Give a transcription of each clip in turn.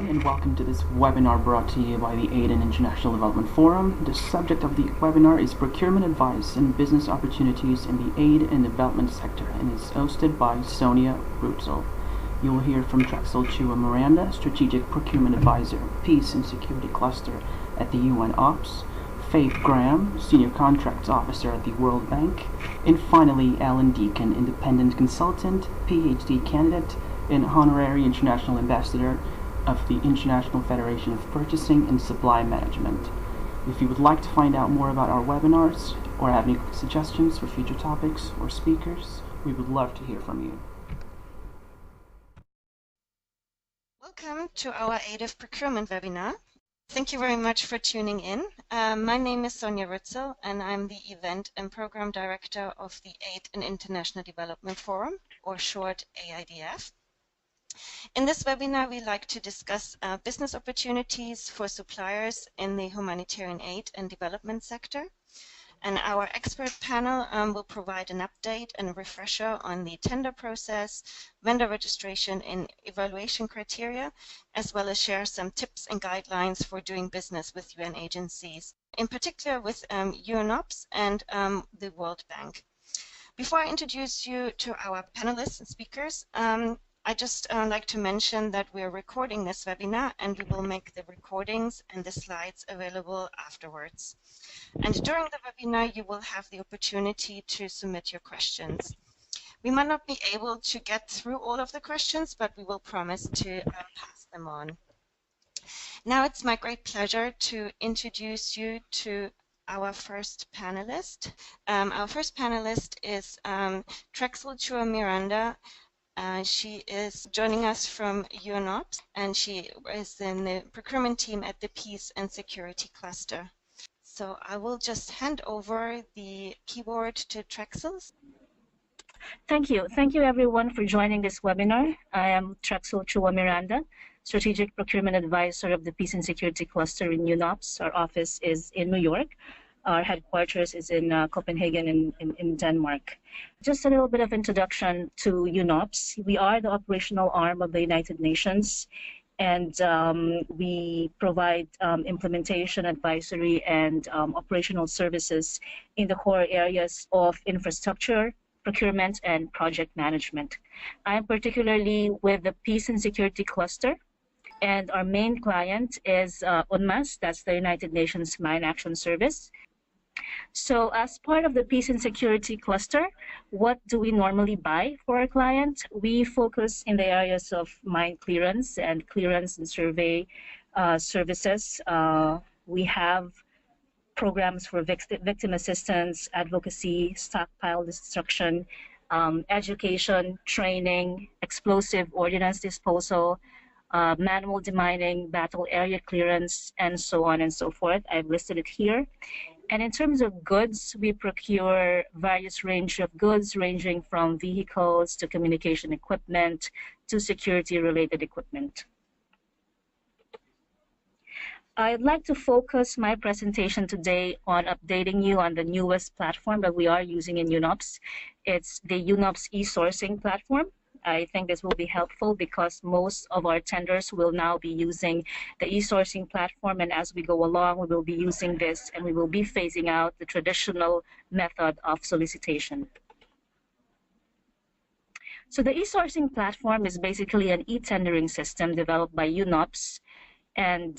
everyone, and welcome to this webinar brought to you by the AID and International Development Forum. The subject of the webinar is Procurement Advice and Business Opportunities in the Aid and Development Sector, and is hosted by Sonia Trexyl. You will hear from Trexyl Chua-Miranda, Strategic Procurement Advisor, Peace and Security Cluster at the UNOPS, Faith Graham, Senior Contracts Officer at the World Bank, and finally Allan Deacon, Independent Consultant, PhD Candidate, and Honorary International Ambassador of the International Federation of Purchasing and Supply Management. If you would like to find out more about our webinars or have any suggestions for future topics or speakers, we would love to hear from you. Welcome to our AIDF procurement webinar. Thank you very much for tuning in. My name is Sonia Trexyl, and I'm the Event and Program Director of the AID and International Development Forum, or short AIDF. In this webinar, we like to discuss business opportunities for suppliers in the humanitarian aid and development sector. And our expert panel will provide an update and a refresher on the tender process, vendor registration and evaluation criteria, as well as share some tips and guidelines for doing business with UN agencies, in particular with UNOPS and the World Bank. Before I introduce you to our panelists and speakers, I just like to mention that we're recording this webinar, and we will make the recordings and the slides available afterwards. And during the webinar, you will have the opportunity to submit your questions. We might not be able to get through all of the questions, but we will promise to pass them on. Now it's my great pleasure to introduce you to our first panelist. Our first panelist is Trexyl Chua-Miranda. She is joining us from UNOPS, and she is in the procurement team at the Peace and Security Cluster. So I will just hand over the keyboard to Trexyl. Thank you. Thank you, everyone, for joining this webinar. I am Trexyl Chua-Miranda, Strategic Procurement Advisor of the Peace and Security Cluster in UNOPS. Our office is in New York. Our headquarters is in Copenhagen in Denmark. Just a little bit of introduction to UNOPS. We are the operational arm of the United Nations, and we provide implementation, advisory, and operational services in the core areas of infrastructure, procurement, and project management. I am particularly with the Peace and Security Cluster, and our main client is UNMAS, that's the United Nations Mine Action Service. So as part of the Peace and Security Cluster, what do we normally buy for our client? We focus in the areas of mine clearance and survey services. We have programs for victim assistance, advocacy, stockpile destruction, education, training, explosive ordnance disposal, manual demining, battle area clearance, and so on and so forth. I've listed it here. And in terms of goods, we procure various range of goods ranging from vehicles to communication equipment to security-related equipment. I'd like to focus my presentation today on updating you on the newest platform that we are using in UNOPS. It's the UNOPS ESourcing Platform. I think this will be helpful because most of our tenders will now be using the ESourcing platform, and as we go along, we will be using this, and we will be phasing out the traditional method of solicitation. So the ESourcing platform is basically an e-tendering system developed by UNOPS, and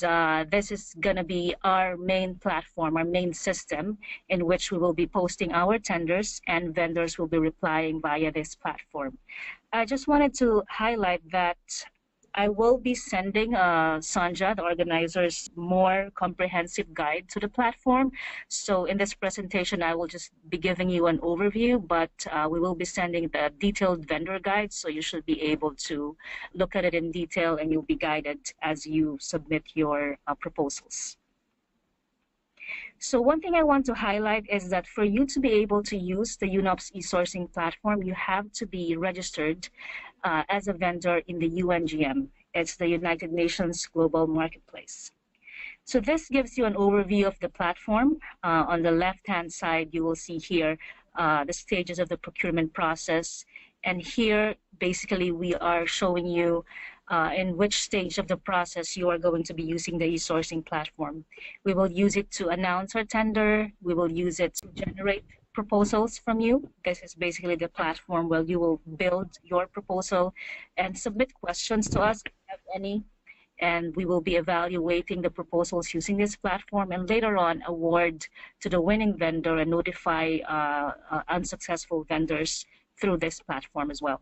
this is going to be our main platform, our main system, in which we will be posting our tenders, and vendors will be replying via this platform. I just wanted to highlight that I will be sending Sanja, the organizer's more comprehensive guide to the platform. So in this presentation, I will just be giving you an overview, but we will be sending the detailed vendor guide, so you should be able to look at it in detail, and you'll be guided as you submit your proposals. So one thing I want to highlight is that for you to be able to use the UNOPS ESourcing platform, you have to be registered as a vendor in the UNGM. It's the United Nations Global Marketplace. So this gives you an overview of the platform. On the left-hand side, you will see here the stages of the procurement process. And here, basically, we are showing you in which stage of the process you are going to be using the e-sourcing platform. We will use it to announce our tender. We will use it to generate proposals from you. This is basically the platform where you will build your proposal and submit questions to us if you have any. And we will be evaluating the proposals using this platform, and later on award to the winning vendor and notify unsuccessful vendors through this platform as well.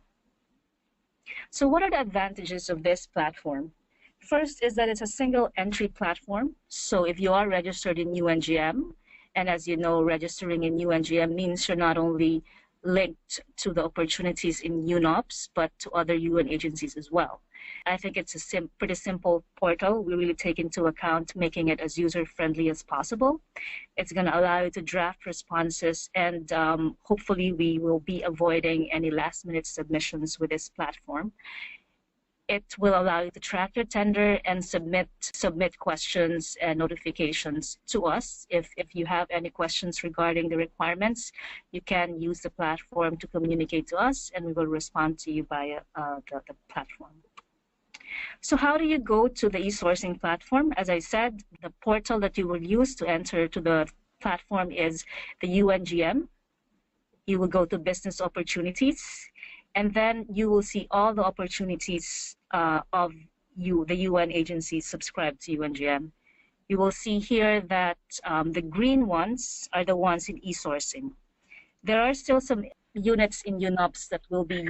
So what are the advantages of this platform? First is that it's a single entry platform. So if you are registered in UNGM, and as you know, registering in UNGM means you're not only linked to the opportunities in UNOPS, but to other UN agencies as well. I think it's a pretty simple portal. We really take into account making it as user-friendly as possible. It's going to allow you to draft responses, and hopefully we will be avoiding any last-minute submissions with this platform. It will allow you to track your tender and submit questions and notifications to us. If you have any questions regarding the requirements, you can use the platform to communicate to us, and we will respond to you via the platform. So how do you go to the e-sourcing platform? As I said, the portal that you will use to enter to the platform is the UNGM. You will go to business opportunities, and then you will see all the opportunities of the UN agencies subscribed to UNGM. You will see here that the green ones are the ones in e-sourcing. There are still some units in UNOPS that will be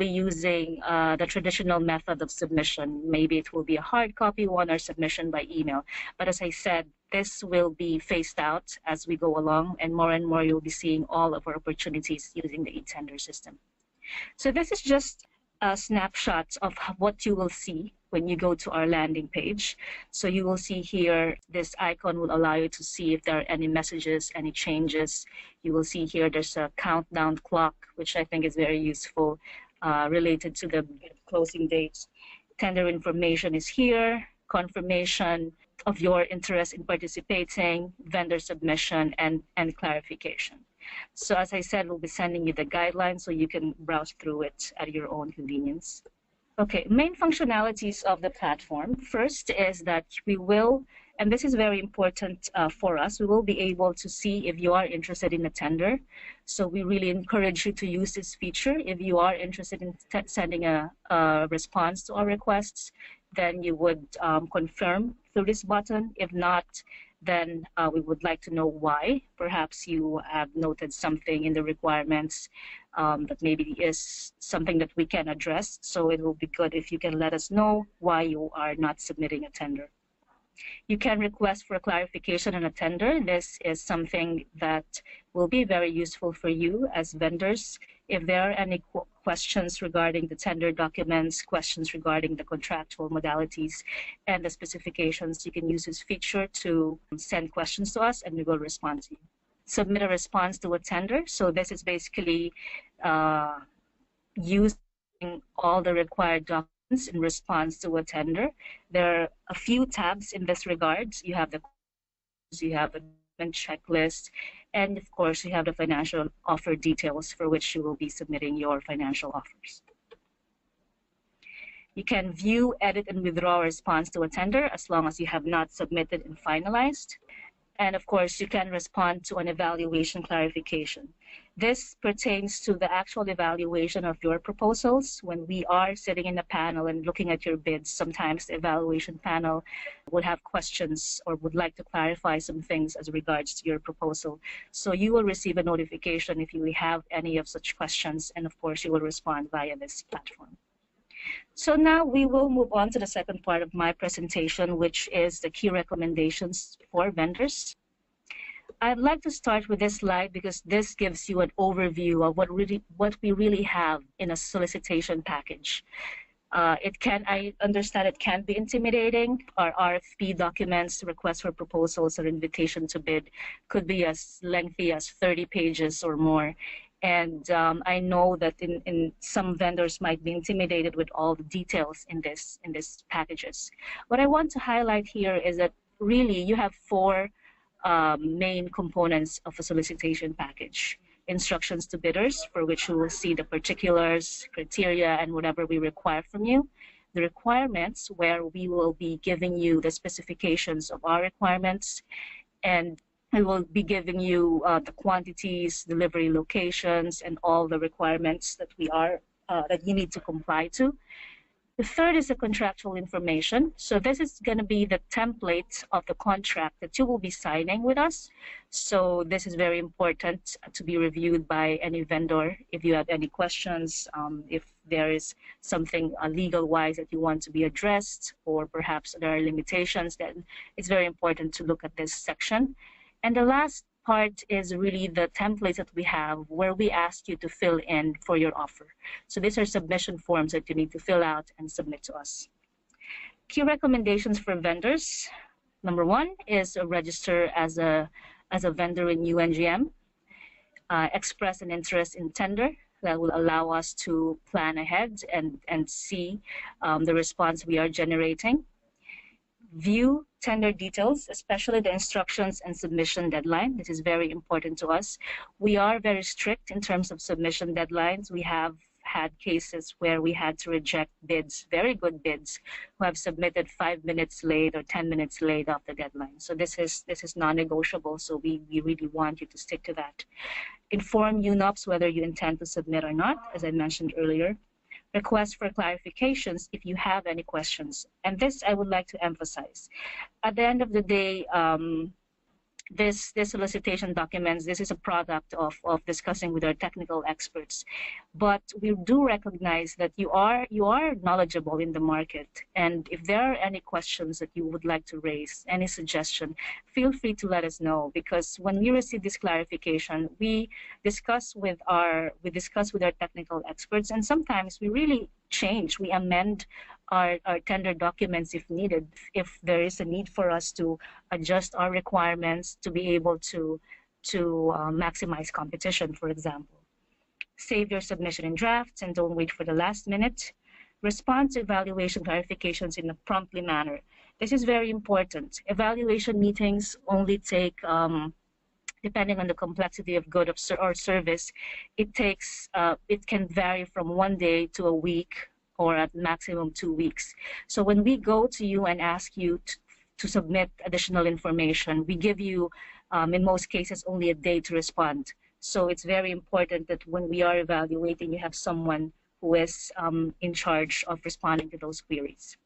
using the traditional method of submission. Maybe it will be a hard copy one or submission by email. But as I said, this will be phased out as we go along, and more you'll be seeing all of our opportunities using the e-tender system. So this is just a snapshot of what you will see when you go to our landing page. So you will see here, this icon will allow you to see if there are any messages, any changes. You will see here there's a countdown clock, which I think is very useful, related to the closing dates. Tender information is here, confirmation of your interest in participating, vendor submission, and clarification. So as I said, we'll be sending you the guidelines so you can browse through it at your own convenience. Okay, main functionalities of the platform. First is that we will, and this is very important for us, we will be able to see if you are interested in a tender. So we really encourage you to use this feature. If you are interested in sending a response to our requests, then you would confirm through this button. If not, then we would like to know why. Perhaps you have noted something in the requirements that maybe is something that we can address. So it will be good if you can let us know why you are not submitting a tender. You can request for a clarification on a tender. This is something that will be very useful for you as vendors. If there are any questions regarding the tender documents, questions regarding the contractual modalities and the specifications, you can use this feature to send questions to us and we will respond to you. Submit a response to a tender. So this is basically using all the required documents in response to a tender. There are a few tabs in this regard. You have the checklist, and of course you have the financial offer details for which you will be submitting your financial offers. You can view, edit, and withdraw a response to a tender as long as you have not submitted and finalized. And of course, you can respond to an evaluation clarification. This pertains to the actual evaluation of your proposals. When we are sitting in a panel and looking at your bids, sometimes the evaluation panel would have questions or would like to clarify some things as regards to your proposal. So you will receive a notification if you have any of such questions, and of course, you will respond via this platform. So now we will move on to the second part of my presentation, which is the key recommendations for vendors. I'd like to start with this slide because this gives you an overview of what we really have in a solicitation package. I understand it can be intimidating. Our RFP documents, request for proposals, or invitation to bid could be as lengthy as 30 pages or more. And I know that in some vendors might be intimidated with all the details in this packages. What I want to highlight here is that really you have four main components of a solicitation package. instructions to bidders, for which you will see the particulars, criteria, and whatever we require from you. The requirements, where we will be giving you the specifications of our requirements, and we will be giving you the quantities, delivery locations, and all the requirements that that you need to comply to. The third is the contractual information. So this is going to be the template of the contract that you will be signing with us. So this is very important to be reviewed by any vendor. If you have any questions, if there is something legal-wise that you want to be addressed, or perhaps there are limitations, then it's very important to look at this section. And the last part is really the templates that we have, where we ask you to fill in for your offer. So these are submission forms that you need to fill out and submit to us. Key recommendations for vendors. Number one is register as a vendor in UNGM. Express an interest in tender. That will allow us to plan ahead and see the response we are generating. View tender details, especially the instructions and submission deadline. This is very important to us. We are very strict in terms of submission deadlines. We have had cases where we had to reject bids, very good bids, who have submitted 5 minutes late or 10 minutes late of the deadline. So this is non-negotiable, so we really want you to stick to that. Inform UNOPS whether you intend to submit or not, as I mentioned earlier. Request for clarifications if you have any questions. And this I would like to emphasize. At the end of the day, this solicitation documents, this is a product of discussing with our technical experts. But we do recognize that you are knowledgeable in the market. And if there are any questions that you would like to raise, any suggestion, feel free to let us know, because when we receive this clarification, we discuss with our technical experts, and sometimes we really change, we amend our tender documents if needed, if there is a need for us to adjust our requirements to be able to maximize competition, for example. Save your submission in drafts and don't wait for the last minute. Respond to evaluation clarifications in a promptly manner. This is very important. Evaluation meetings only take, depending on the complexity of good or service, it can vary from 1 day to a week, or at maximum 2 weeks. So when we go to you and ask you to submit additional information, we give you, in most cases, only a day to respond. So it's very important that when we are evaluating, you have someone who is in charge of responding to those queries.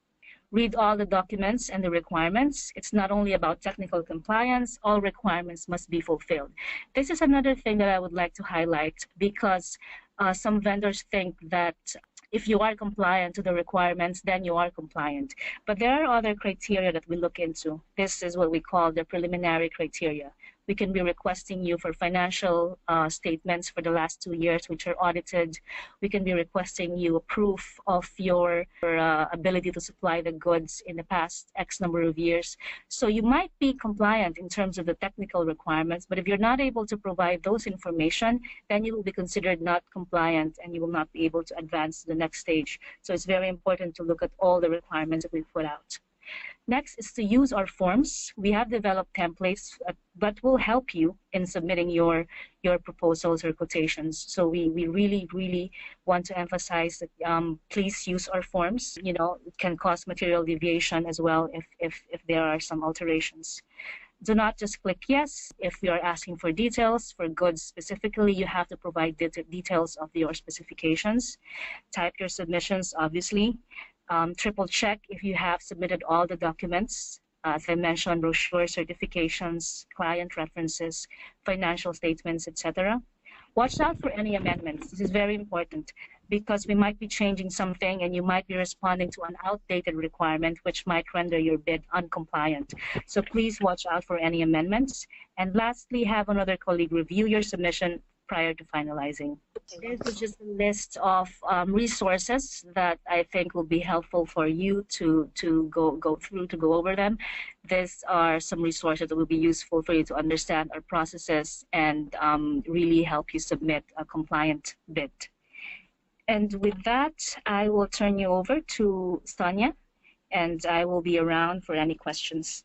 Read all the documents and the requirements. It's not only about technical compliance, all requirements must be fulfilled. This is another thing that I would like to highlight, because some vendors think that if you are compliant to the requirements, then you are compliant. But there are other criteria that we look into. This is what we call the preliminary criteria. We can be requesting you for financial statements for the last 2 years, which are audited. We can be requesting you a proof of your ability to supply the goods in the past X number of years. So you might be compliant in terms of the technical requirements, but if you're not able to provide those information, then you will be considered not compliant and you will not be able to advance to the next stage. So it's very important to look at all the requirements that we put out. Next is to use our forms. We have developed templates that will help you in submitting your proposals or quotations. So we really want to emphasize that please use our forms. You know, it can cause material deviation as well if there are some alterations. Do not just click yes. If we are asking for details for goods specifically, you have to provide details of your specifications. Type your submissions, obviously. Triple check if you have submitted all the documents. As I mentioned, brochure, certifications, client references, financial statements, etc. Watch out for any amendments. This is very important because we might be changing something and you might be responding to an outdated requirement which might render your bid uncompliant. So please watch out for any amendments. And lastly, have another colleague review your submission prior to finalizing. This is just a list of resources that I think will be helpful for you to go over them. These are some resources that will be useful for you to understand our processes and really help you submit a compliant bid. And with that, I will turn you over to Sonia, and I will be around for any questions.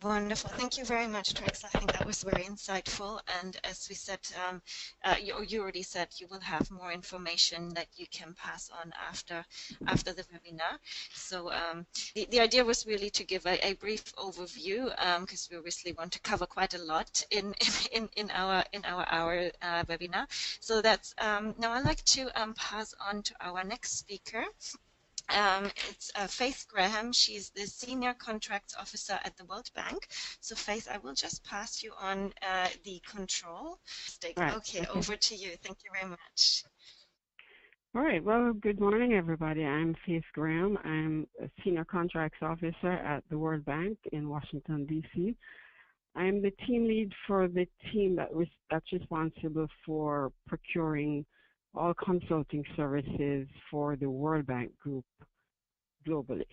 Wonderful. Thank you very much, Trexyl. I think that was very insightful. And as we said, you already said you will have more information that you can pass on after the webinar. So the idea was really to give a brief overview because we obviously want to cover quite a lot in our hour webinar. So that's now I'd like to pass on to our next speaker. It's Faith Graham. She's the Senior Contracts Officer at the World Bank. So Faith, I will just pass you on the control stick. Right. Okay, over to you. Thank you very much. All right. Well, good morning, everybody. I'm Faith Graham. I'm a Senior Contracts Officer at the World Bank in Washington, D.C. I'm the team lead for the team that's responsible for procuring all consulting services for the World Bank Group globally.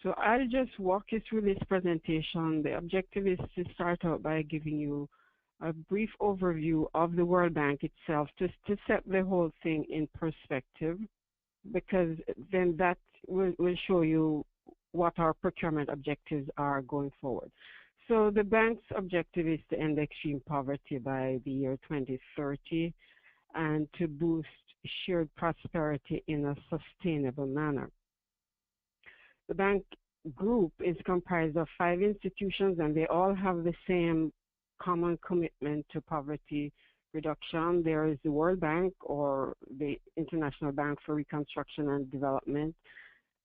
So I'll just walk you through this presentation. The objective is to start out by giving you a brief overview of the World Bank itself, just to set the whole thing in perspective, because then that will show you what our procurement objectives are going forward. So the bank's objective is to end extreme poverty by the year 2030 and to boost shared prosperity in a sustainable manner. The bank group is comprised of 5 institutions, and they all have the same common commitment to poverty reduction. There is the World Bank, or the International Bank for Reconstruction and Development,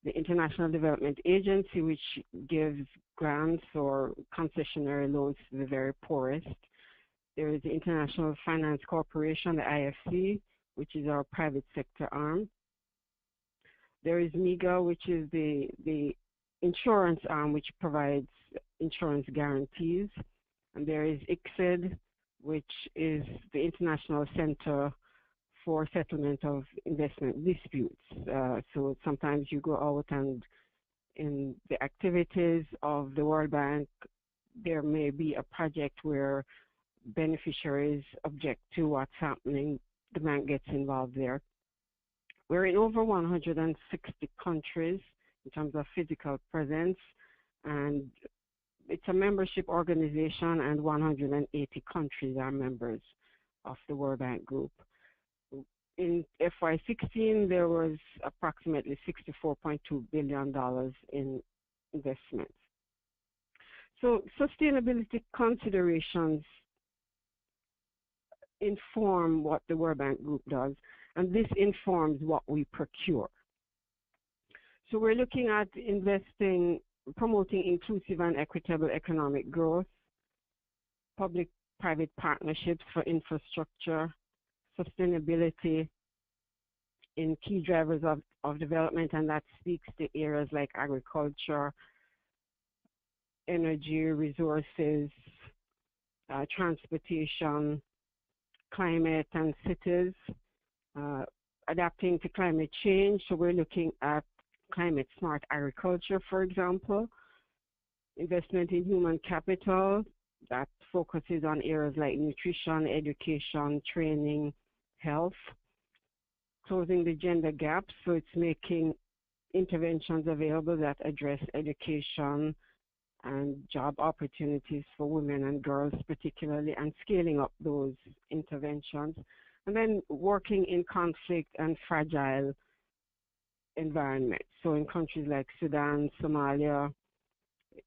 the International Development Agency, which gives grants or concessionary loans to the very poorest. There is the International Finance Corporation, the IFC, which is our private sector arm. There is MIGA, which is the insurance arm, which provides insurance guarantees. And there is ICSID, which is the International Center for Settlement of Investment Disputes. So sometimes you go out and in the activities of the World Bank, there may be a project where beneficiaries object to what's happening. The bank gets involved there. We're in over 160 countries in terms of physical presence, and it's a membership organization, and 180 countries are members of the World Bank Group. In FY16, there was approximately $64.2 billion in investments. So sustainability considerations inform what the World Bank Group does, and this informs what we procure. So we're looking at promoting inclusive and equitable economic growth, public-private partnerships for infrastructure, sustainability in key drivers of development, and that speaks to areas like agriculture, energy, resources, transportation, climate, and cities, adapting to climate change. So we're looking at climate smart agriculture, for example, investment in human capital that focuses on areas like nutrition, education, training, health, closing the gender gap. So it's making interventions available that address education and job opportunities for women and girls particularly, and scaling up those interventions. And then working in conflict and fragile environments. So in countries like Sudan, Somalia,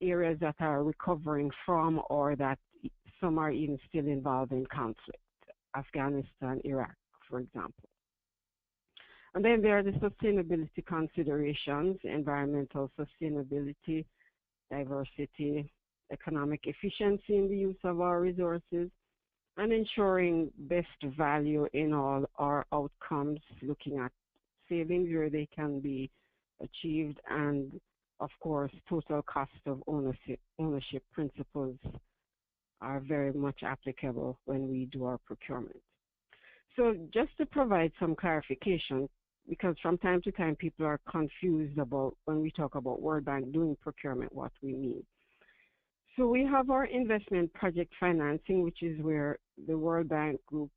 areas that are recovering from, or that some are even still involved in conflict, Afghanistan, Iraq, for example. And then there are the sustainability considerations: environmental sustainability, diversity, economic efficiency in the use of our resources, and ensuring best value in all our outcomes, looking at savings where they can be achieved, and of course total cost of ownership principles are very much applicable when we do our procurement. So just to provide some clarification, because from time to time people are confused about when we talk about World Bank doing procurement, what we mean. So we have our investment project financing, which is where the World Bank Group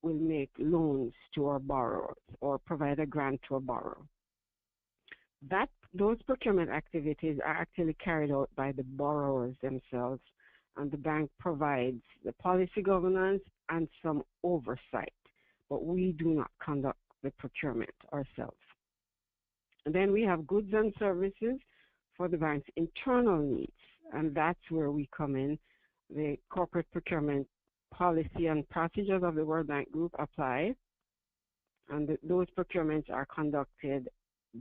will make loans to our borrowers or provide a grant to a borrower. That those procurement activities are actually carried out by the borrowers themselves, and the bank provides the policy governance and some oversight, but we do not conduct the procurement ourselves. And then we have goods and services for the bank's internal needs, and that's where we come in. The corporate procurement policy and procedures of the World Bank Group apply, and those procurements are conducted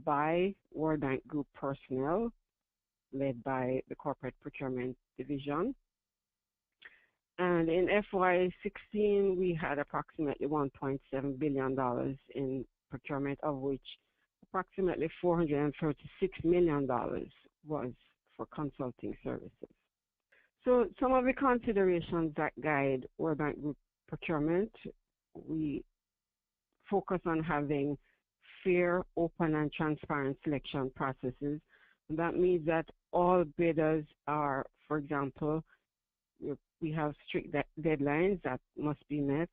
by World Bank Group personnel led by the Corporate Procurement Division. And in FY16, we had approximately $1.7 billion in procurement, of which approximately $436 million was for consulting services. So some of the considerations that guide World Bank Group procurement, we focus on having fair, open, and transparent selection processes. And that means that all bidders are, for example, we have strict deadlines that must be met.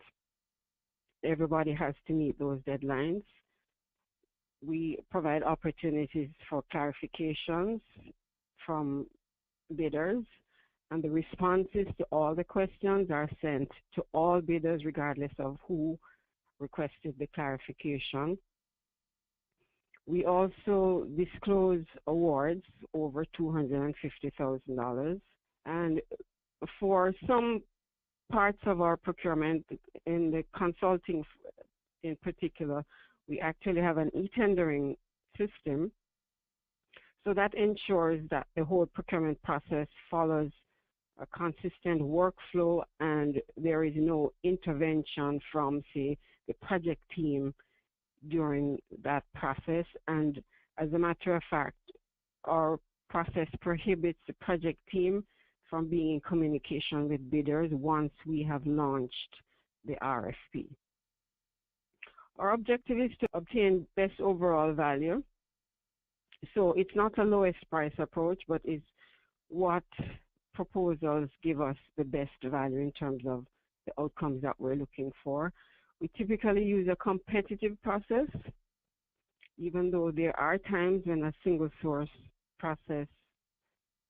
Everybody has to meet those deadlines. We provide opportunities for clarifications from bidders, and the responses to all the questions are sent to all bidders regardless of who requested the clarification. We also disclose awards over $250,000, and for some parts of our procurement, in the consulting in particular, we actually have an e-tendering system. So that ensures that the whole procurement process follows a consistent workflow and there is no intervention from, say, the project team during that process. And as a matter of fact, our process prohibits the project team from being in communication with bidders once we have launched the RFP. Our objective is to obtain best overall value. So it's not a lowest price approach, but it's what proposals give us the best value in terms of the outcomes that we're looking for. We typically use a competitive process, even though there are times when a single source process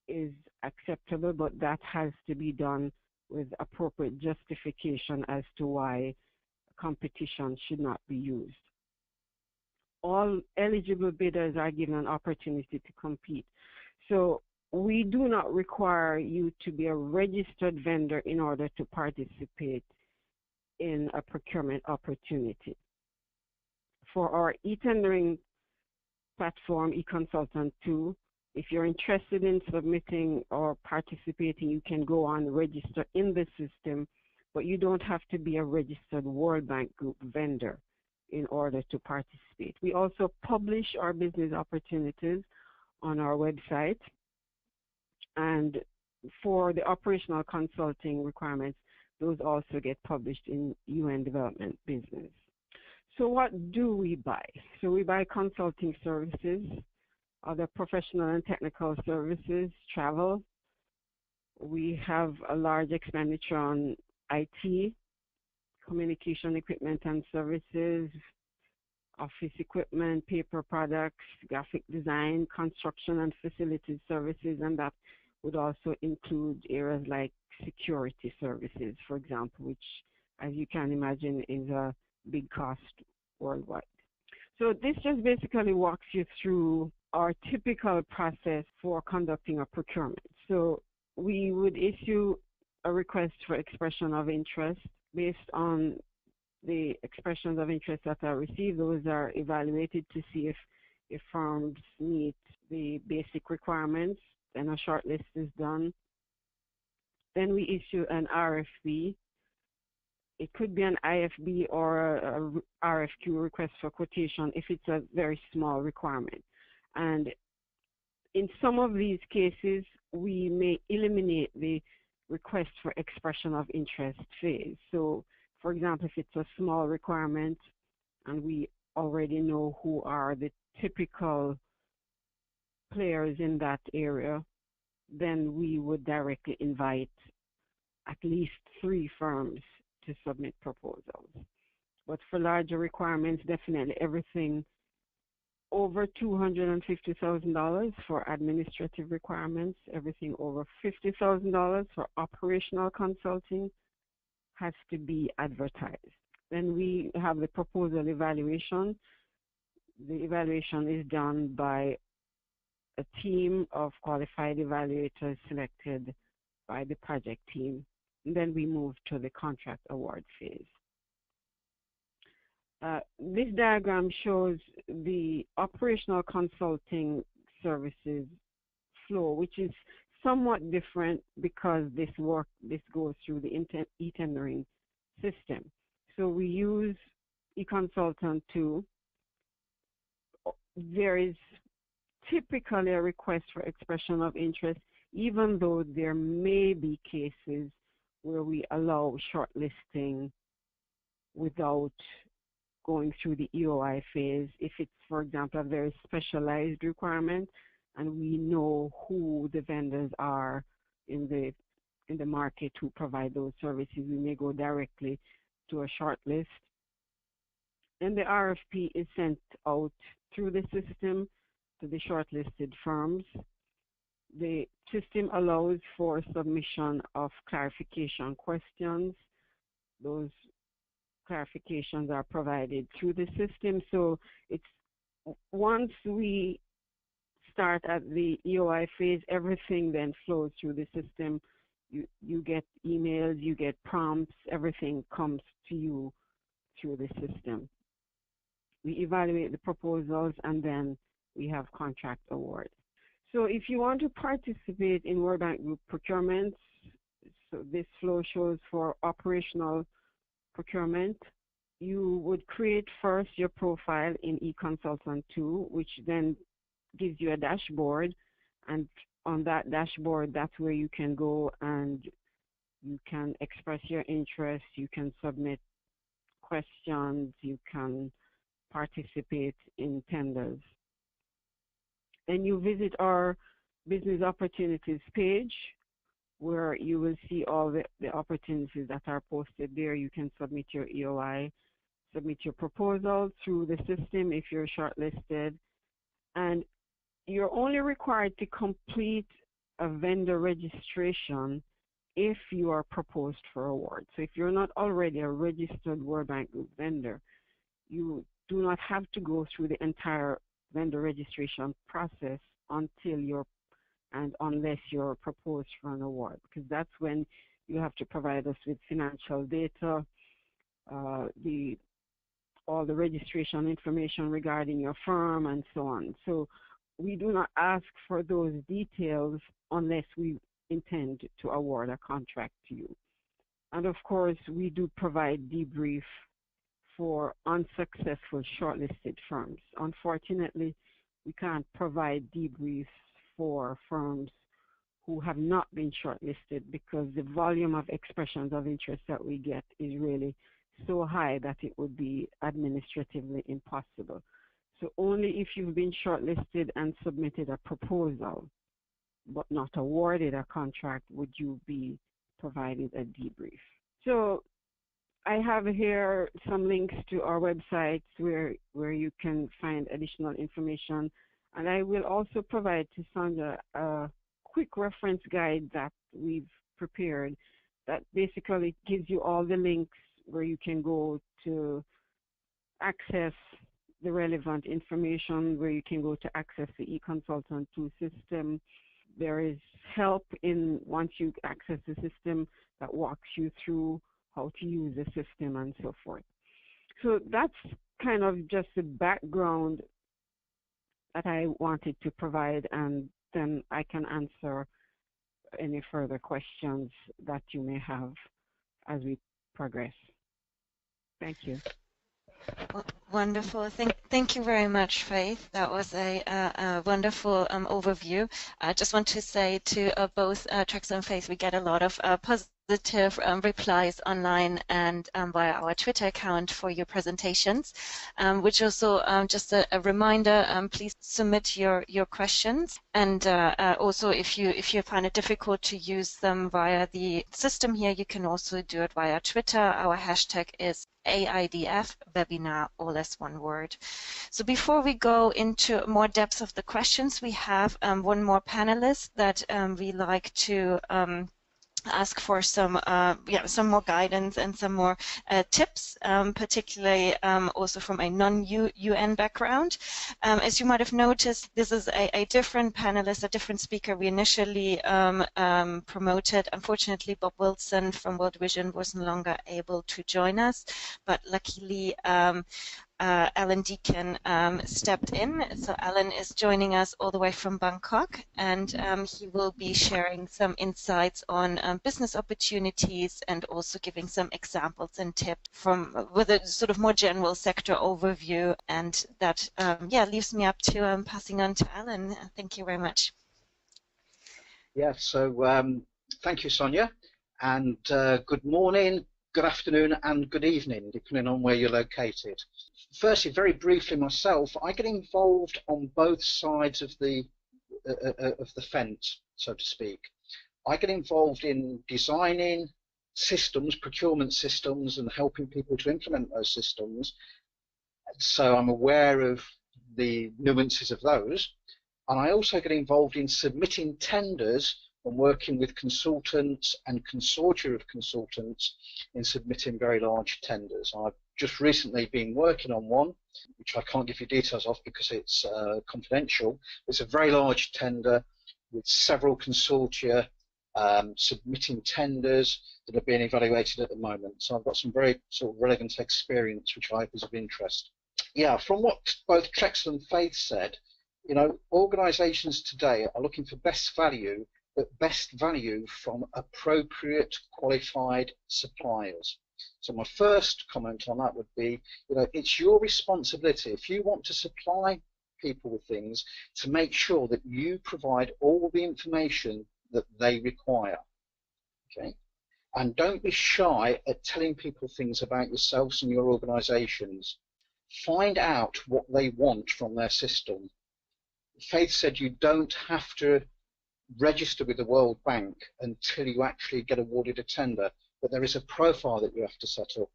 is acceptable, but that has to be done with appropriate justification as to why competition should not be used. All eligible bidders are given an opportunity to compete. So we do not require you to be a registered vendor in order to participate in a procurement opportunity. For our e-tendering platform, eConsultant 2, if you're interested in submitting or participating, you can go on register in the system, but you don't have to be a registered World Bank Group vendor in order to participate. We also publish our business opportunities on our website. And for the operational consulting requirements, those also get published in UN Development Business. So what do we buy? So we buy consulting services, other professional and technical services, travel. We have a large expenditure on IT, communication equipment and services, office equipment, paper products, graphic design, construction and facilities services, and that would also include areas like security services, for example, which, as you can imagine, is a big cost worldwide. So this just basically walks you through our typical process for conducting a procurement. So we would issue a request for expression of interest. Based on the expressions of interest that are received, those are evaluated to see if firms meet the basic requirements. Then a short list is done. Then we issue an RFP. It could be an IFB or a RFQ, request for quotation, if it's a very small requirement. And in some of these cases, we may eliminate the request for expression of interest phase. So, for example, if it's a small requirement and we already know who are the typical players in that area, then we would directly invite at least 3 firms to submit proposals. But for larger requirements, definitely everything over $250,000 for administrative requirements. Everything over $50,000 for operational consulting has to be advertised. Then we have the proposal evaluation. The evaluation is done by a team of qualified evaluators selected by the project team. And then we move to the contract award phase. This diagram shows the operational consulting services flow, which is somewhat different because this goes through the e-tendering system. So we use eConsultant 2. There is typically a request for expression of interest, even though there may be cases where we allow shortlisting without going through the EOI phase. If it's, for example, a very specialized requirement and we know who the vendors are in the market who provide those services, we may go directly to a shortlist. And the RFP is sent out through the system to the shortlisted firms. The system allows for submission of clarification questions. Those clarifications are provided through the system. So it's once we start at the EOI phase, everything then flows through the system. You get emails, you get prompts, everything comes to you through the system. We evaluate the proposals and then we have contract award. So if you want to participate in World Bank Group procurements, so this flow shows for operational procurement, you would create first your profile in eConsultant 2, which then gives you a dashboard, and on that dashboard, that's where you can go and you can express your interest, you can submit questions, you can participate in tenders. Then you visit our business opportunities page, where you will see all the opportunities that are posted there. You can submit your EOI, submit your proposal through the system if you're shortlisted. And you're only required to complete a vendor registration if you are proposed for award. So if you're not already a registered World Bank Group vendor, you do not have to go through the entire vendor registration process unless you're proposed for an award, because that's when you have to provide us with financial data, all the registration information regarding your firm and so on. So we do not ask for those details unless we intend to award a contract to you. And of course, we do provide debrief for unsuccessful shortlisted firms. Unfortunately, we can't provide debriefs for firms who have not been shortlisted because the volume of expressions of interest that we get is really so high that it would be administratively impossible. So only if you've been shortlisted and submitted a proposal but not awarded a contract would you be provided a debrief. So I have here some links to our websites where you can find additional information, and I will also provide to Sandra a quick reference guide that we've prepared that basically gives you all the links where you can go to access the relevant information, where you can go to access the eConsultant 2 system. There is help once you access the system that walks you through how to use the system and so forth. So that's kind of just the background that I wanted to provide, and then I can answer any further questions that you may have as we progress. Thank you. Wonderful. Thank you very much, Faith. That was a wonderful overview. I just want to say to both Trexyl and Faith, we get a lot of positive replies online and via our Twitter account for your presentations, which also just a reminder, please submit your questions, and also if you find it difficult to use them via the system here, you can also do it via Twitter. Our hashtag is AIDF webinar, all as one word. So before we go into more depth of the questions, we have one more panelist that we like to ask for some more guidance and some more tips, particularly also from a non-UN background. As you might have noticed, this is a different panelist, a different speaker we initially promoted. Unfortunately, Bob Wilson from World Vision was no longer able to join us, but luckily Allan Deacon stepped in. So Allan is joining us all the way from Bangkok, and he will be sharing some insights on business opportunities and also giving some examples and tips with a sort of more general sector overview. And that leaves me up to passing on to Allan. Thank you very much. Yeah, so thank you, Sonia, and good morning, good afternoon, and good evening, depending on where you're located. Firstly, very briefly myself, I get involved on both sides of the fence, so to speak. I get involved in designing systems, procurement systems, and helping people to implement those systems. So I'm aware of the nuances of those. And I also get involved in submitting tenders and working with consultants and consortia of consultants in submitting very large tenders. I've just recently been working on one, which I can't give you details of because it's confidential. It's a very large tender with several consortia submitting tenders that are being evaluated at the moment. So I've got some very sort of relevant experience, which I hope is of interest. Yeah, from what both Trexyl and Faith said, you know, organisations today are looking for best value, but best value from appropriate qualified suppliers. So my first comment on that would be, you know, it's your responsibility, if you want to supply people with things, to make sure that you provide all the information that they require, okay? And don't be shy at telling people things about yourselves and your organisations. Find out what they want from their system. Faith said you don't have to register with the World Bank until you actually get awarded a tender, but there is a profile that you have to set up.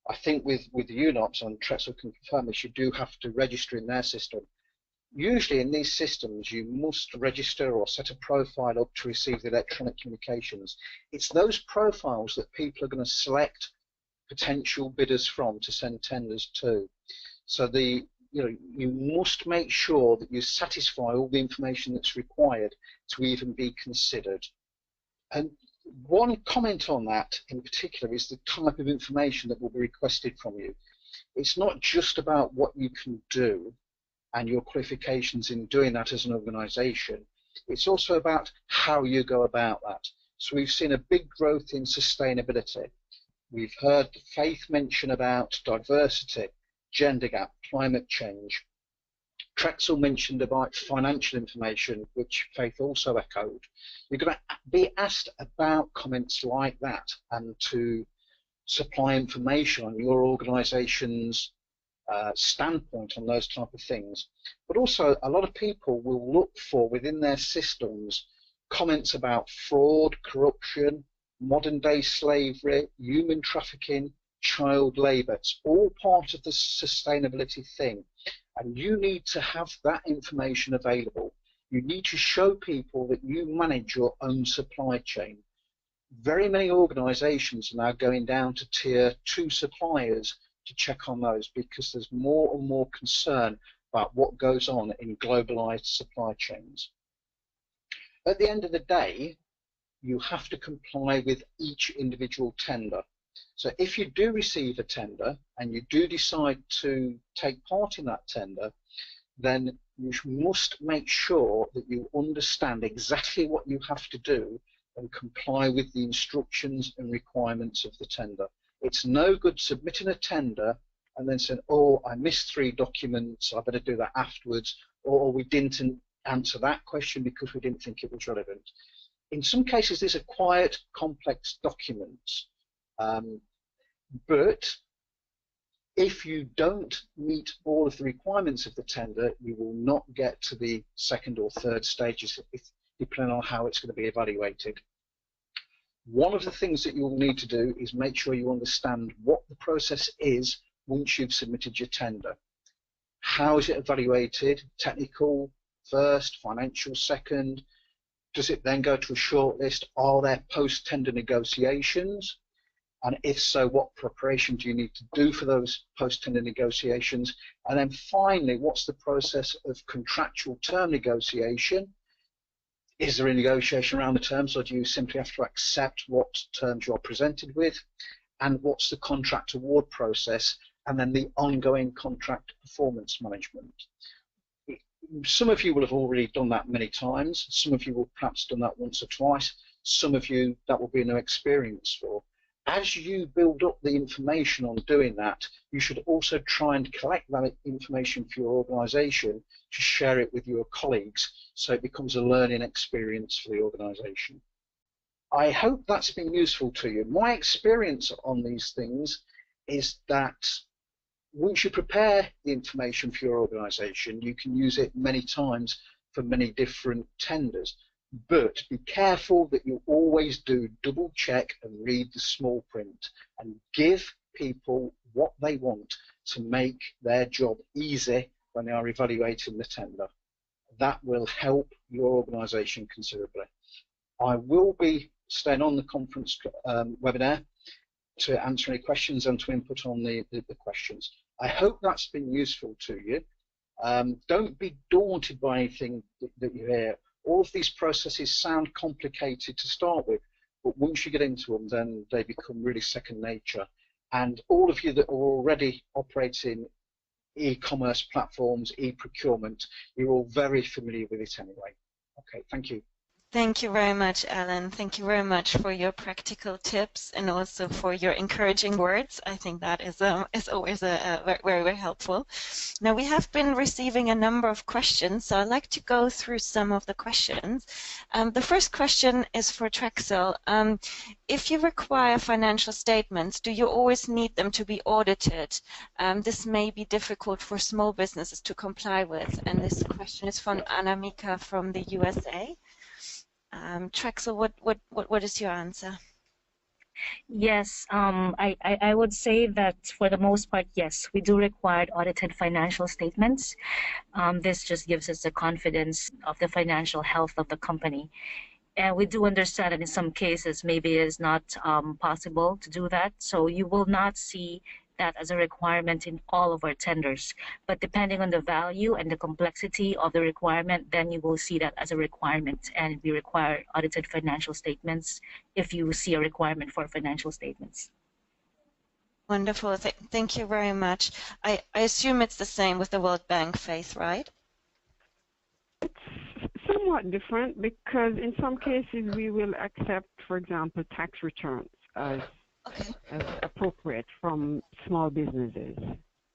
I think with the UNOPS, and Trexyl can confirm this, you do have to register in their system. Usually in these systems, you must register or set a profile up to receive the electronic communications. It's those profiles that people are going to select potential bidders from to send tenders to. So you must make sure that you satisfy all the information that's required to even be considered. And one comment on that in particular is the type of information that will be requested from you. It's not just about what you can do and your qualifications in doing that as an organisation. It's also about how you go about that. So we've seen a big growth in sustainability. We've heard Faith mention about diversity, gender gap, climate change. Trexyl mentioned about financial information, which Faith also echoed. You're going to be asked about comments like that and to supply information on your organisation's standpoint on those type of things. But also a lot of people will look for within their systems comments about fraud, corruption, modern day slavery, human trafficking, child labour. It's all part of the sustainability thing, and you need to have that information available. You need to show people that you manage your own supply chain. Very many organisations are now going down to tier 2 suppliers to check on those because there's more and more concern about what goes on in globalised supply chains. At the end of the day, you have to comply with each individual tender. So if you do receive a tender and you do decide to take part in that tender, then you must make sure that you understand exactly what you have to do and comply with the instructions and requirements of the tender. It's no good submitting a tender and then saying, oh, I missed 3 documents, I better do that afterwards, or we didn't answer that question because we didn't think it was relevant. In some cases, these are quite complex documents. But if you don't meet all of the requirements of the tender, you will not get to the 2nd or 3rd stages, depending on how it's going to be evaluated. One of the things that you'll need to do is make sure you understand what the process is, once you've submitted your tender. How is it evaluated? Technical first, financial second? Does it then go to a shortlist? Are there post-tender negotiations? And if so, what preparation do you need to do for those post-tender negotiations? And then finally, what's the process of contractual term negotiation? Is there a negotiation around the terms, or do you simply have to accept what terms you're presented with? And what's the contract award process? And then the ongoing contract performance management. Some of you will have already done that many times. Some of you will perhaps done that once or twice. Some of you, that will be a new experience for. As you build up the information on doing that, you should also try and collect that information for your organisation to share it with your colleagues, so it becomes a learning experience for the organisation. I hope that's been useful to you. My experience on these things is that once you prepare the information for your organisation, you can use it many times for many different tenders. But be careful that you always do double check and read the small print and give people what they want to make their job easy when they are evaluating the tender. That will help your organisation considerably. I will be staying on the conference webinar to answer any questions and to input on the questions. I hope that's been useful to you. Don't be daunted by anything that you hear. All of these processes sound complicated to start with, but once you get into them, then they become really second nature. And all of you that are already operating e-commerce platforms, e-procurement, you're all very familiar with it anyway. Okay, thank you. Thank you very much, Allan. Thank you very much for your practical tips and also for your encouraging words. I think that is always very, very helpful. Now, we have been receiving a number of questions, so I'd like to go through some of the questions. The first question is for Trexyl. If you require financial statements, do you always need them to be audited? This may be difficult for small businesses to comply with. And this question is from Anamika from the USA. Trexyl, what is your answer? Yes, I would say that for the most part, yes, we do require audited financial statements. This just gives us the confidence of the financial health of the company. And we do understand that in some cases, maybe it is not possible to do that. So you will not see that as a requirement in all of our tenders. But depending on the value and the complexity of the requirement, then you will see that as a requirement, and we require audited financial statements if you see a requirement for financial statements. Wonderful. Thank you very much. I assume it's the same with the World Bank, Faith, right? It's somewhat different because in some cases we will accept, for example, tax returns as appropriate from small businesses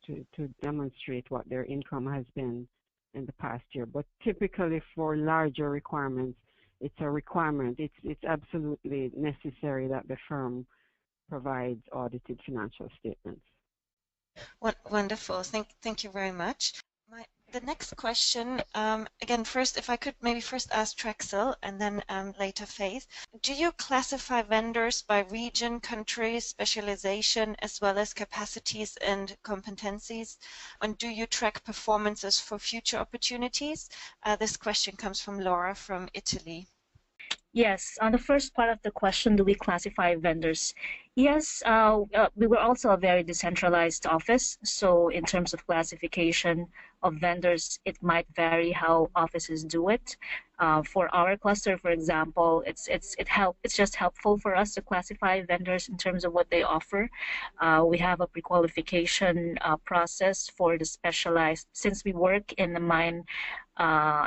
to demonstrate what their income has been in the past year. But typically for larger requirements, it's a requirement. It's absolutely necessary that the firm provides audited financial statements. Wonderful. Thank you very much. The next question, again, first, if I could maybe first ask Trexyl and then later Faith. Do you classify vendors by region, country, specialization, as well as capacities and competencies? And do you track performances for future opportunities? This question comes from Laura from Italy. Yes, on the first part of the question, do we classify vendors? Yes, we were also a very decentralized office. So in terms of classification of vendors, it might vary how offices do it. For our cluster, for example, it's just helpful for us to classify vendors in terms of what they offer. We have a pre-qualification process for the specialized, since we work in the mine,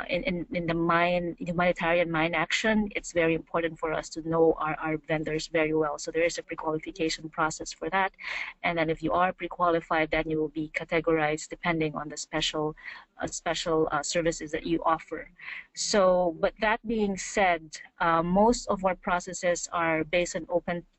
in the mine, humanitarian mine action, it's very important for us to know our vendors very well. So there is a pre-qualification process for that. And then if you are pre-qualified, then you will be categorized depending on the special services that you offer. So, but that being said, most of our processes are based on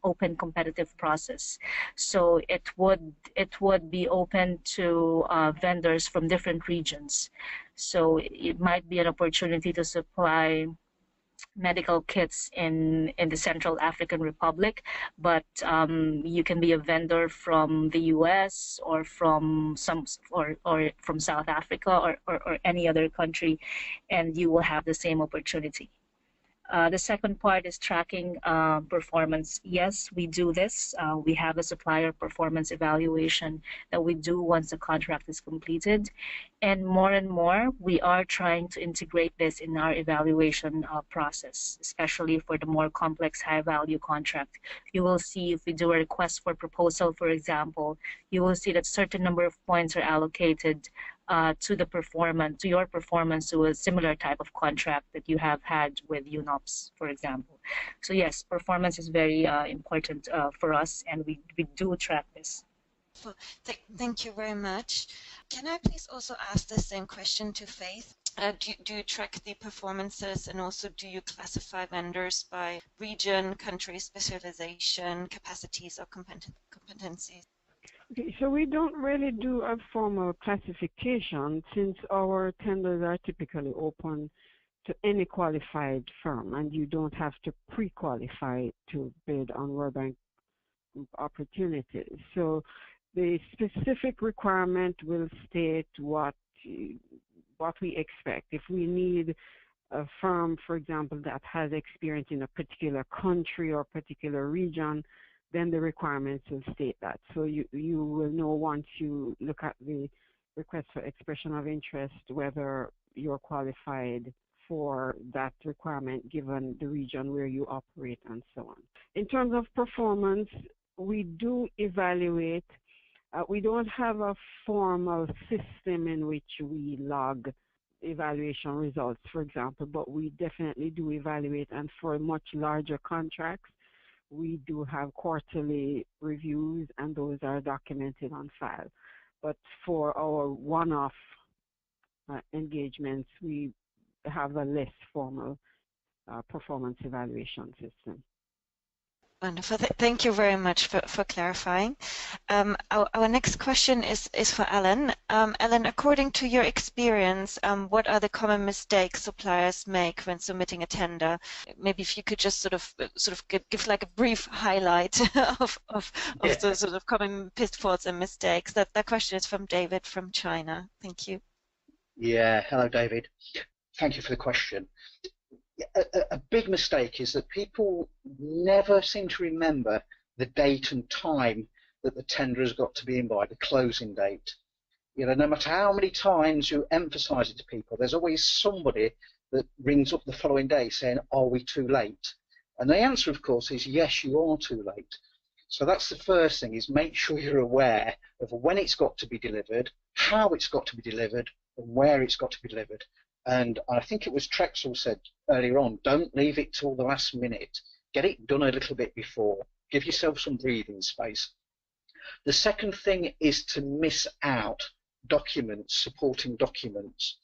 open competitive process. So it would be open to vendors from different regions. So it might be an opportunity to supply medical kits in the Central African Republic, but you can be a vendor from the US or from or from South Africa or any other country, and you will have the same opportunity. The second part is tracking performance. Yes, we do this. We have a supplier performance evaluation that we do once the contract is completed. And more, we are trying to integrate this in our evaluation process, especially for the more complex high-value contract. You will see if we do a request for proposal, for example, you will see that certain number of points are allocated to your performance to a similar type of contract that you have had with UNOPS, for example. So yes, performance is very important for us, and we do track this. Thank you very much. Can I please also ask the same question to Faith? Do you track the performances, and also do you classify vendors by region, country, specialization, capacities, or competencies? Okay, so we don't really do a formal classification, since our tenders are typically open to any qualified firm, and you don't have to pre-qualify to bid on World Bank opportunities. So the specific requirement will state what we expect. If we need a firm, for example, that has experience in a particular country or particular region, then the requirements will state that. So you will know once you look at the request for expression of interest whether you're qualified for that requirement given the region where you operate and so on. In terms of performance, we do evaluate. We don't have a formal system in which we log evaluation results, for example, but we definitely do evaluate, and for much larger contracts, we do have quarterly reviews, and those are documented on file. But for our one-off engagements, we have a less formal performance evaluation system. Wonderful. Thank you very much for clarifying. Our next question is for Allan. Allan, according to your experience, what are the common mistakes suppliers make when submitting a tender? Maybe if you could just sort of give like a brief highlight of the sort of common pitfalls and mistakes. That question is from David from China. Thank you. Yeah. Hello, David. Thank you for the question. A big mistake is that people never seem to remember the date and time that the tender has got to be in by, the closing date. You know, no matter how many times you emphasize it to people, there's always somebody that rings up the following day saying, are we too late? And the answer, of course, is yes, you are too late. So that's the first thing, is make sure you're aware of when it's got to be delivered, how it's got to be delivered, and where it's got to be delivered. And I think it was Trexyl said earlier on, don't leave it till the last minute. Get it done a little bit before. Give yourself some breathing space. The second thing is to miss out documents, supporting documents.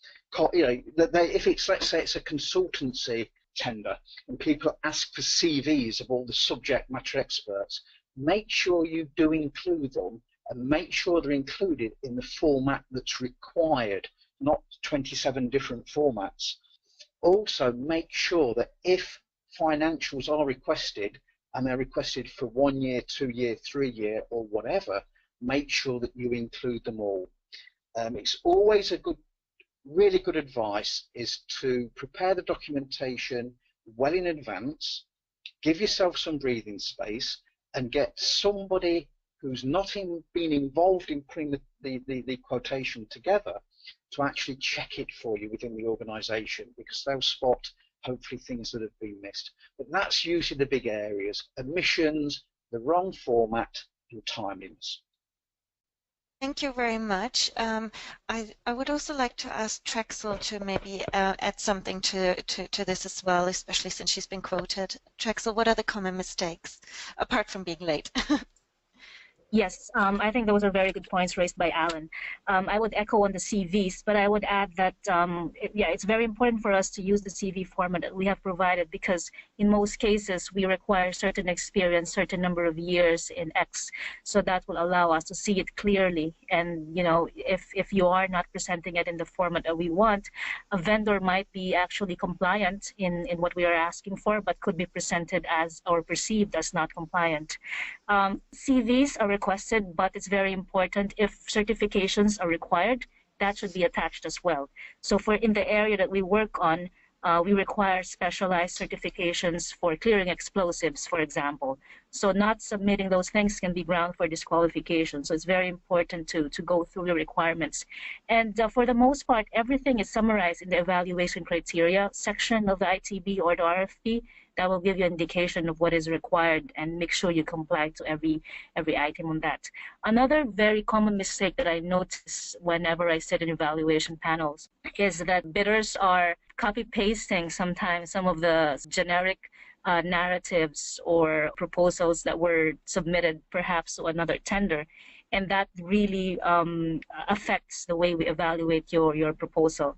You know, if it's, let's say it's a consultancy tender and people ask for CVs of all the subject matter experts, make sure you do include them, and make sure they're included in the format that's required, not 27 different formats. Also, make sure that if financials are requested, and they're requested for 1 year, 2 year, 3 year, or whatever, make sure that you include them all. It's always a really good advice is to prepare the documentation well in advance, give yourself some breathing space, and get somebody who's not been involved in putting the quotation together to actually check it for you within the organisation, because they'll spot hopefully things that have been missed. But that's usually the big areas: omissions, the wrong format, and timings. Thank you very much. I would also like to ask Trachsel to maybe add something to this as well, especially since she's been quoted. Trachsel, what are the common mistakes, apart from being late? Yes, I think those are very good points raised by Allan. I would echo on the CVs, but I would add that, it's very important for us to use the CV format that we have provided, because in most cases we require certain experience, certain number of years in X, so that will allow us to see it clearly. And if you are not presenting it in the format that we want, a vendor might be actually compliant in what we are asking for, but could be presented as or perceived as not compliant. CVs are requested, but it's very important if certifications are required, that should be attached as well. So in the area that we work on, we require specialized certifications for clearing explosives, for example. So not submitting those things can be ground for disqualification. So it's very important to go through the requirements. And for the most part, everything is summarized in the evaluation criteria section of the ITB or the RFP. That will give you an indication of what is required and make sure you comply to every item on that. Another very common mistake that I notice whenever I sit in evaluation panels is that bidders are copy-pasting sometimes some of the generic narratives or proposals that were submitted perhaps to another tender. And that really affects the way we evaluate your proposal.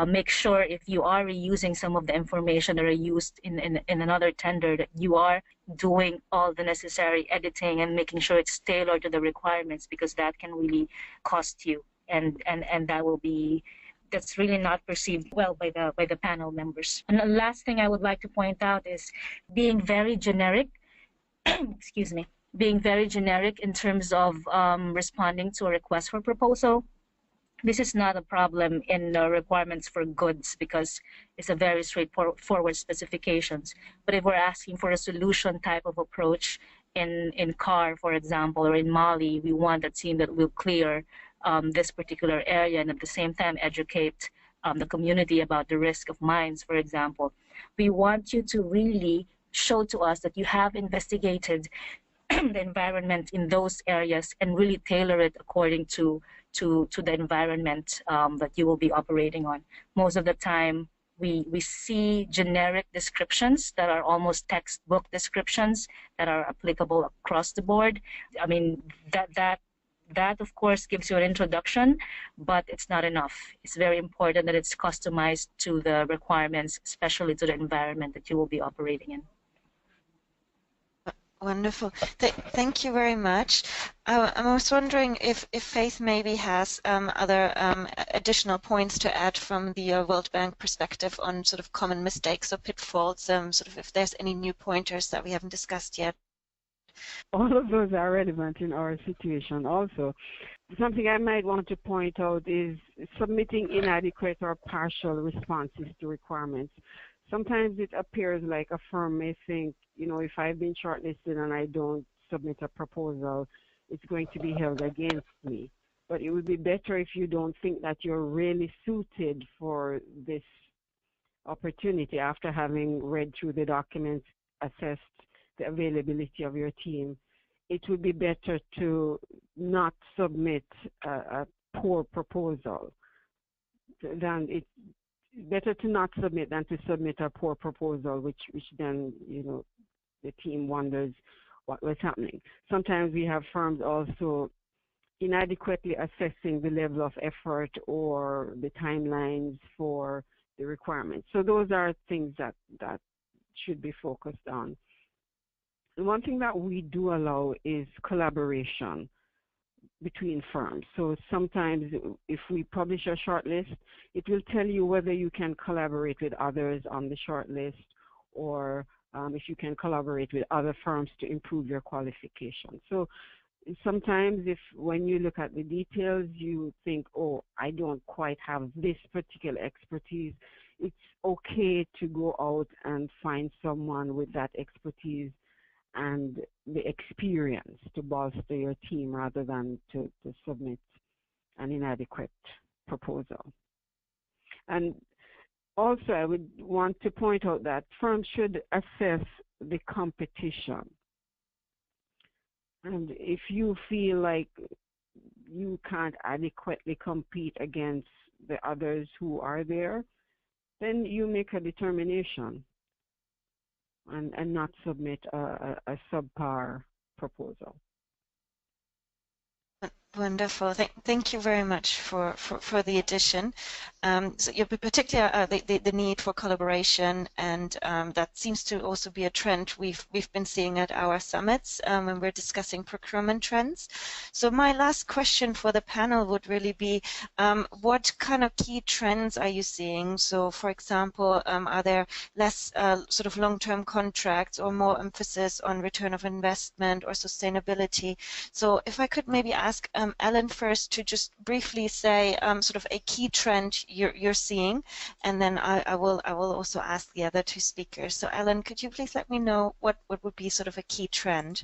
Make sure if you are reusing some of the information that are used in another tender, that you are doing all the necessary editing and making sure it's tailored to the requirements, because that can really cost you, and that's really not perceived well by the panel members. And the last thing I would like to point out is being very generic. Excuse me. Being very generic in terms of responding to a request for proposal. This is not a problem in the requirements for goods, because it's a very straightforward specifications. But if we're asking for a solution type of approach in car, for example, or in Mali, we want a team that will clear this particular area and at the same time educate the community about the risk of mines, for example. We want you to really show to us that you have investigated the environment in those areas and really tailor it according to the environment that you will be operating on. Most of the time, we see generic descriptions that are almost textbook descriptions that are applicable across the board. I mean, that of course gives you an introduction, but it's not enough. It's very important that it's customized to the requirements, especially to the environment that you will be operating in. Wonderful. Thank you very much. I was wondering if Faith maybe has other additional points to add from the World Bank perspective on sort of common mistakes or pitfalls, sort of if there's any new pointers that we haven't discussed yet. All of those are relevant in our situation also. Something I might want to point out is submitting inadequate or partial responses to requirements. Sometimes it appears like a firm may think, if I've been shortlisted and I don't submit a proposal, it's going to be held against me. But it would be better if you don't think that you're really suited for this opportunity after having read through the documents, assessed the availability of your team. It would be better to not submit a poor proposal better to not submit than to submit a poor proposal, which then, the team wonders what was happening. Sometimes we have firms also inadequately assessing the level of effort or the timelines for the requirements. So those are things that should be focused on. And one thing that we do allow is collaboration between firms. So sometimes if we publish a shortlist, it will tell you whether you can collaborate with others on the shortlist, or if you can collaborate with other firms to improve your qualification. So sometimes when you look at the details, you think, oh, I don't quite have this particular expertise, it's okay to go out and find someone with that expertise and the experience to bolster your team rather than to submit an inadequate proposal. And also, I would want to point out that firms should assess the competition. And if you feel like you can't adequately compete against the others who are there, then you make a determination and not submit a subpar proposal. Wonderful. Thank you very much for the addition. So in particular, the need for collaboration, and that seems to also be a trend we've been seeing at our summits when we're discussing procurement trends. So my last question for the panel would really be, what kind of key trends are you seeing? So, for example, are there less sort of long-term contracts or more emphasis on return of investment or sustainability? So if I could maybe ask Allan first to just briefly say sort of a key trend you're seeing, and then I will also ask the other two speakers. So Allan, could you please let me know what would be sort of a key trend?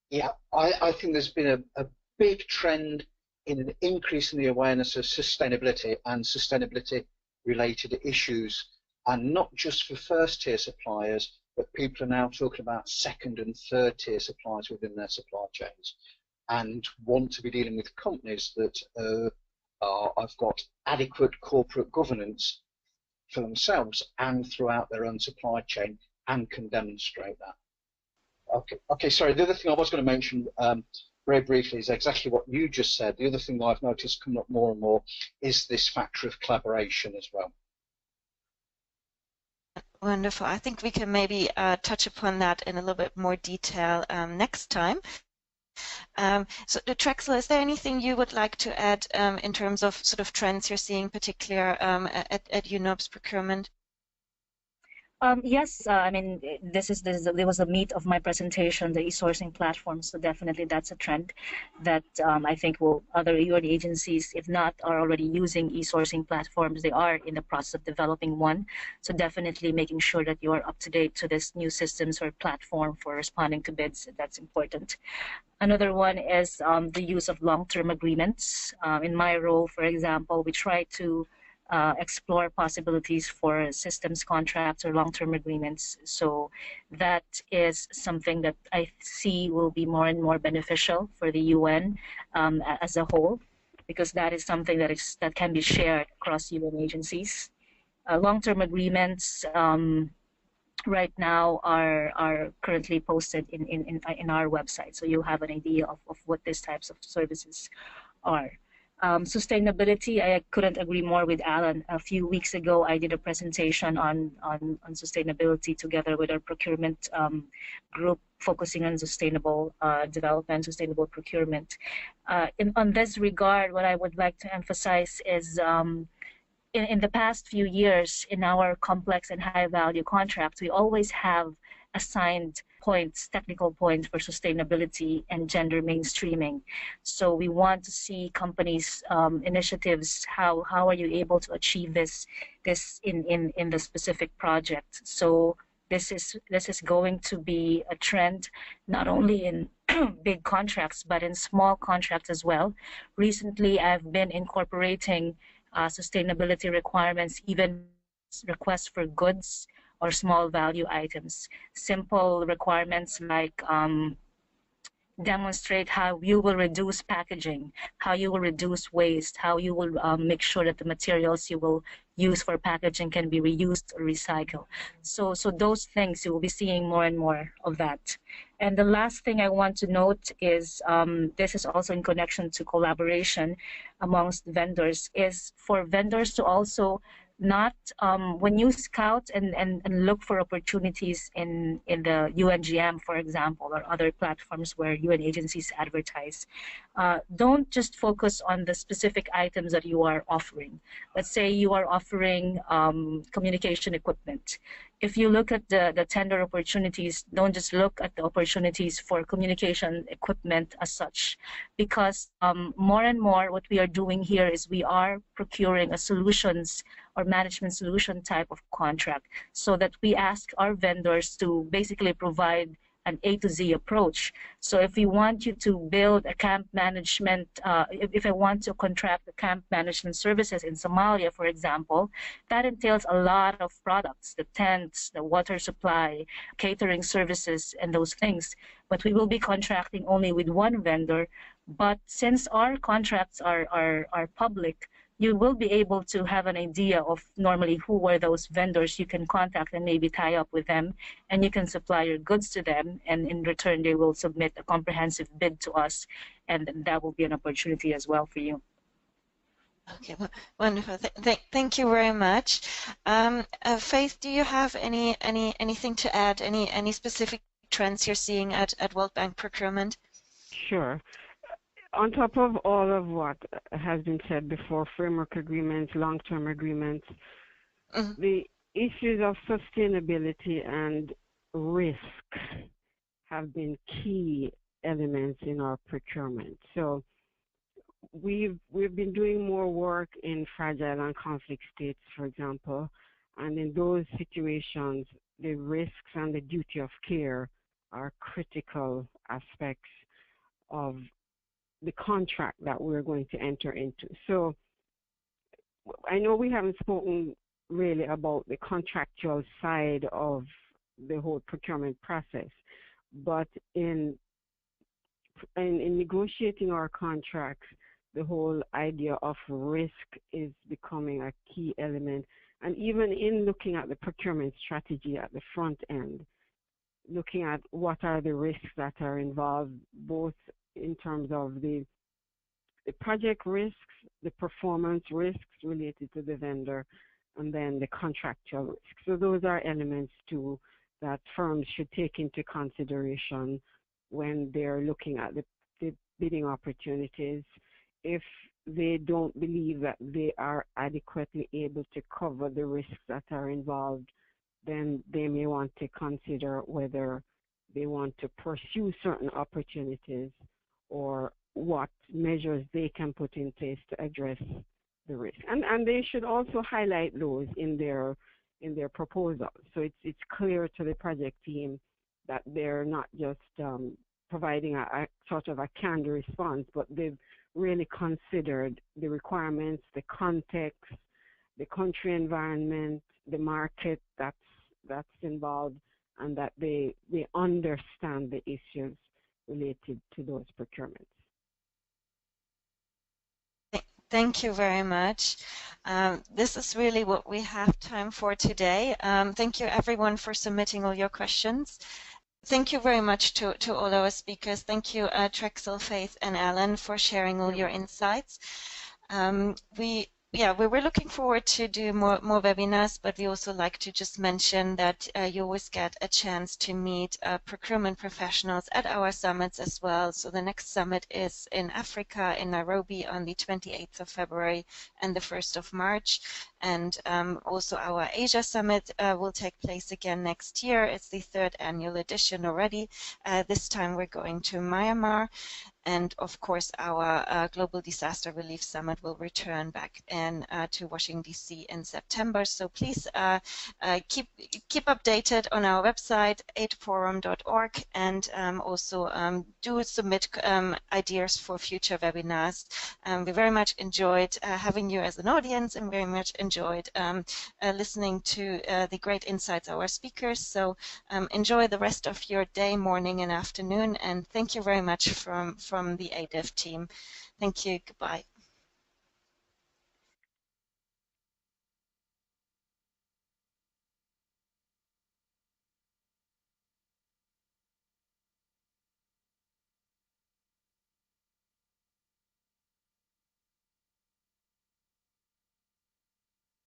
Yeah, I think there's been a big trend in an increase in the awareness of sustainability and sustainability related issues, and not just for first tier suppliers, but people are now talking about second and third tier suppliers within their supply chains, and want to be dealing with companies that have got adequate corporate governance for themselves and throughout their own supply chain, and can demonstrate that. Okay. Sorry, the other thing I was going to mention very briefly is exactly what you just said. The other thing that I've noticed coming up more and more is this factor of collaboration as well. Wonderful. I think we can maybe touch upon that in a little bit more detail next time. So, Trexyl, is there anything you would like to add in terms of sort of trends you're seeing, particular at UNOPS procurement? Yes, I mean, there was a meat of my presentation, the e-sourcing platform. So definitely that's a trend that I think other UN agencies, if not are already using e-sourcing platforms, they are in the process of developing one. So definitely making sure that you are up to date to this new systems or platform for responding to bids, that's important. Another one is the use of long-term agreements. In my role, for example, we try to explore possibilities for systems contracts or long-term agreements. So that is something that I see will be more and more beneficial for the UN as a whole, because that is something that can be shared across UN agencies. Long-term agreements right now are currently posted in our website, so you have an idea of what these types of services are. Sustainability, I couldn't agree more with Allan. A few weeks ago, I did a presentation on sustainability together with our procurement group, focusing on sustainable development, sustainable procurement. On this regard, what I would like to emphasize is in the past few years, in our complex and high-value contracts, we always have assigned points, technical points for sustainability and gender mainstreaming. So we want to see companies' initiatives. How are you able to achieve this in the specific project? So this is going to be a trend not only in big contracts but in small contracts as well. Recently, I've been incorporating sustainability requirements, even requests for goods or small value items. Simple requirements like demonstrate how you will reduce packaging, how you will reduce waste, how you will make sure that the materials you will use for packaging can be reused or recycled. So those things, you will be seeing more and more of that. And the last thing I want to note is this is also in connection to collaboration amongst vendors, is for vendors to also not when you scout and look for opportunities in the UNGM, for example, or other platforms where UN agencies advertise, don't just focus on the specific items that you are offering. Let's say you are offering communication equipment. If you look at the tender opportunities, don't just look at the opportunities for communication equipment as such, because more and more what we are doing here is we are procuring a solutions or management solution type of contract, so that we ask our vendors to basically provide an A to Z approach. So if we want you to build a camp management, if I want to contract the camp management services in Somalia, for example, that entails a lot of products, the tents, the water supply, catering services, and those things. But we will be contracting only with one vendor. But since our contracts are public, you will be able to have an idea of normally who are those vendors you can contact and maybe tie up with them, and you can supply your goods to them, and in return they will submit a comprehensive bid to us, and that will be an opportunity as well for you. Okay, wonderful. Thank you very much. Faith, do you have anything to add? Any specific trends you're seeing at World Bank procurement? Sure. On top of all of what has been said before, framework agreements, long-term agreements, the issues of sustainability and risk have been key elements in our procurement. So we've been doing more work in fragile and conflict states, for example, and in those situations, the risks and the duty of care are critical aspects of the contract that we're going to enter into. So I know we haven't spoken really about the contractual side of the whole procurement process, but in negotiating our contracts, the whole idea of risk is becoming a key element. And even in looking at the procurement strategy at the front end, looking at what are the risks that are involved, both in terms of the project risks, the performance risks related to the vendor, and then the contractual risks. So those are elements too that firms should take into consideration when they're looking at the bidding opportunities. If they don't believe that they are adequately able to cover the risks that are involved, then they may want to consider whether they want to pursue certain opportunities or what measures they can put in place to address the risk. And they should also highlight those in their proposals. So it's clear to the project team that they're not just providing a sort of a canned response, but they've really considered the requirements, the context, the country environment, the market that's involved, and that they understand the issues related to those procurements. Thank you very much. This is really what we have time for today. Thank you everyone for submitting all your questions. Thank you very much to all our speakers. Thank you, Trexyl, Faith, and Allan, for sharing all your insights. We were looking forward to do more webinars, but we also like to just mention that you always get a chance to meet procurement professionals at our summits as well. So the next summit is in Africa, in Nairobi, on the 28th of February and the 1st of March. And also our Asia Summit will take place again next year. It's the 3rd annual edition already. This time we're going to Myanmar. And of course, our Global Disaster Relief Summit will return back to Washington, D.C. in September. So please keep updated on our website, aidforum.org, and also do submit ideas for future webinars. We very much enjoyed having you as an audience, and very much enjoyed listening to the great insights of our speakers. So enjoy the rest of your day, morning, and afternoon. And thank you very much from the AIDF team. Thank you. Goodbye.